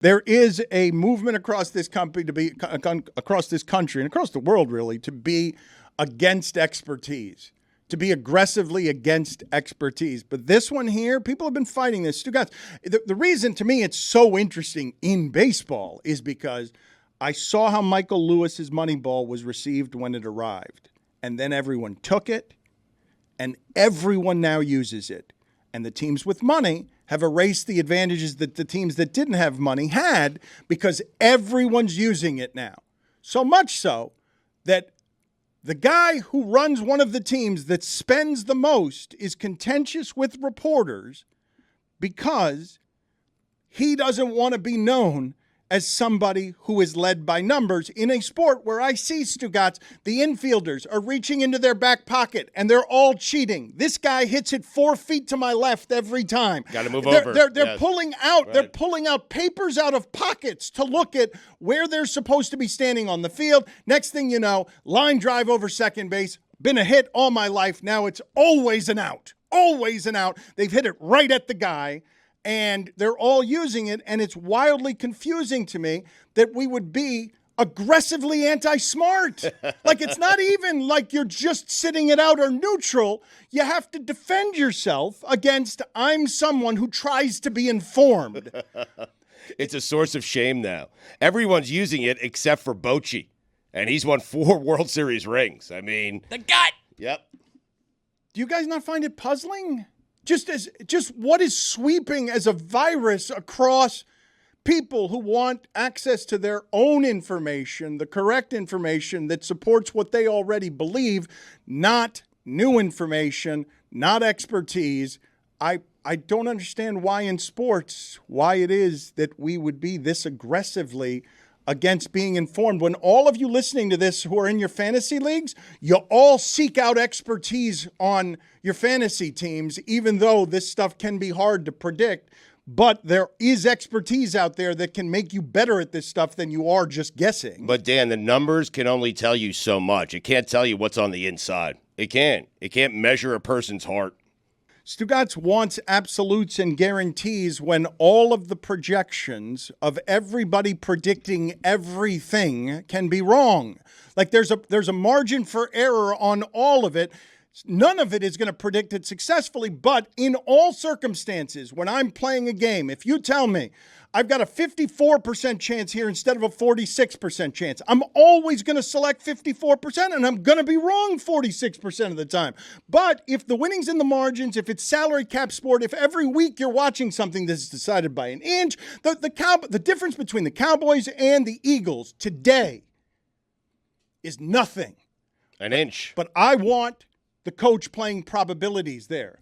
There is a movement across this company across this country and across the world, really, to be against expertise, to be aggressively against expertise. But this one here, people have been fighting this. Stugotz, the reason to me it's so interesting in baseball is because I saw how Michael Lewis's Moneyball was received when it arrived. And then everyone took it, and everyone now uses it. And the teams with money have erased the advantages that the teams that didn't have money had because everyone's using it now. So much so that the guy who runs one of the teams that spends the most is contentious with reporters because he doesn't want to be known as somebody who is led by numbers in a sport where I see, Stugotz, the infielders are reaching into their back pocket and they're all cheating. This guy hits it 4 feet to my left every time. Got to move over. They're pulling out. Right. They're pulling out papers out of pockets to look at where they're supposed to be standing on the field. Next thing you know, line drive over second base. Been a hit all my life. Now it's always an out. Always an out. They've hit it right at the guy. And they're all using it, and it's wildly confusing to me that we would be aggressively anti-smart. Like, it's not even like you're just sitting it out or neutral. You have to defend yourself against, I'm someone who tries to be informed. It's a source of shame now. Everyone's using it except for Bochy, and he's won 4 World Series rings. I mean, the gut. Yep. Do you guys not find it puzzling? Just what is sweeping as a virus across people who want access to their own information, the correct information that supports what they already believe, not new information, not expertise. I don't understand why in sports, why it is that we would be this aggressively against being informed when all of you listening to this who are in your fantasy leagues, you all seek out expertise on your fantasy teams, even though this stuff can be hard to predict. But there is expertise out there that can make you better at this stuff than you are just guessing. But, Dan, the numbers can only tell you so much. It can't tell you what's on the inside. It can't. It can't measure a person's heart. Stugotz wants absolutes and guarantees when all of the projections of everybody predicting everything can be wrong. Like there's a margin for error on all of it. None of it is going to predict it successfully, but in all circumstances, when I'm playing a game, if you tell me I've got a 54% chance here instead of a 46% chance, I'm always going to select 54%, and I'm going to be wrong 46% of the time. But if the winning's in the margins, if it's salary cap sport, if every week you're watching something that's decided by an inch, the difference between the Cowboys and the Eagles today is nothing. An inch. But I want the coach playing probabilities there.